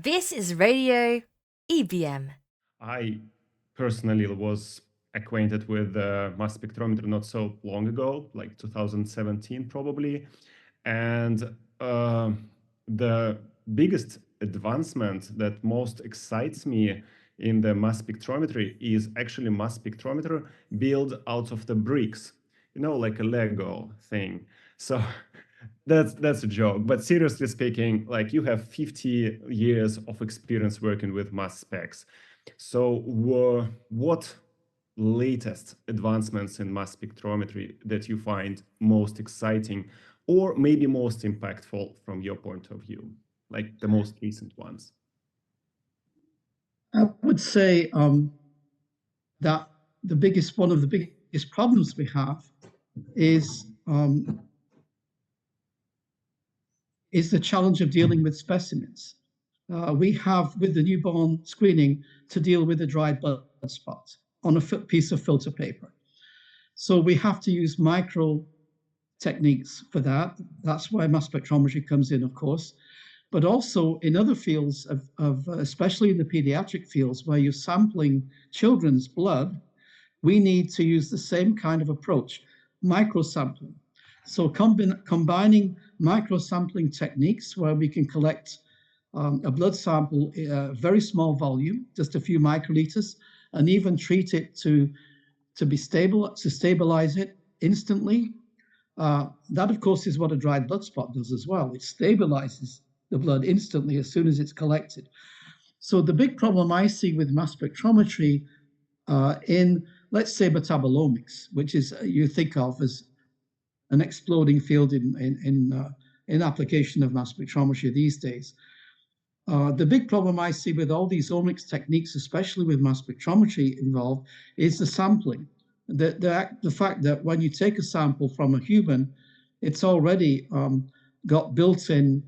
This is Radio EBM. I personally was acquainted with mass spectrometer not so long ago, like 2017 probably. And the biggest advancement that most excites me in the mass spectrometry is actually mass spectrometer built out of the bricks, like a Lego thing. So that's a joke. But seriously speaking, like you have 50 years of experience working with mass specs. So what latest advancements in mass spectrometry that you find most exciting or maybe most impactful from your point of view, like the most recent ones? I would say that one of the biggest problems we have is the challenge of dealing with specimens. We have, with the newborn screening, to deal with a dried blood spot on a piece of filter paper. So we have to use micro techniques for that. That's why mass spectrometry comes in, of course. But also in other fields of especially in the pediatric fields where you're sampling children's blood, we need to use the same kind of approach, microsampling. So combining microsampling techniques where we can collect a blood sample, a very small volume, just a few microliters, and even treat it to stabilize it instantly. That, of course, is what a dried blood spot does as well. It stabilizes the blood instantly as soon as it's collected. So the big problem I see with mass spectrometry in, let's say, metabolomics, which is you think of as an exploding field in application of mass spectrometry these days. The big problem I see with all these omics techniques, especially with mass spectrometry involved, is the sampling. The fact that when you take a sample from a human, it's already got built-in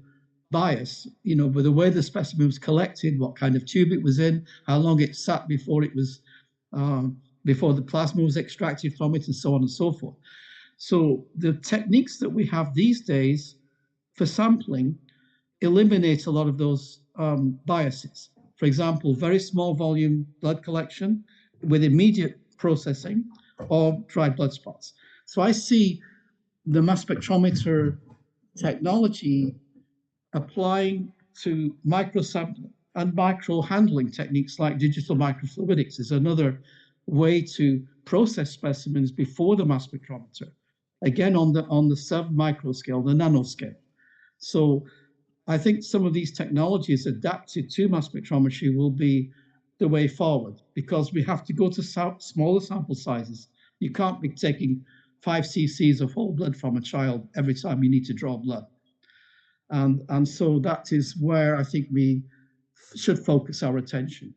bias, with the way the specimen was collected, what kind of tube it was in, how long it sat before it was before the plasma was extracted from it, and so on and so forth. So the techniques that we have these days for sampling eliminate a lot of those biases. For example, very small volume blood collection with immediate processing or dried blood spots. So I see the mass spectrometer technology applying to microsampling and micro handling techniques like digital microfluidics is another way to process specimens before the mass spectrometer, again on the sub-micro scale, the nanoscale. So I think some of these technologies adapted to mass spectrometry will be the way forward because we have to go to smaller sample sizes. You can't be taking 5 cc's of whole blood from a child every time you need to draw blood. And so that is where I think we should focus our attention.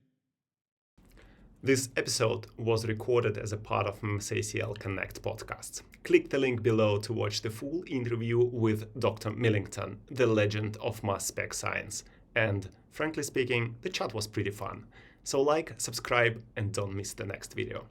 This episode was recorded as a part of MSACL Connect podcast. Click the link below to watch the full interview with Dr. Millington, the legend of mass spec science. And frankly speaking, the chat was pretty fun. So like, subscribe, and don't miss the next video.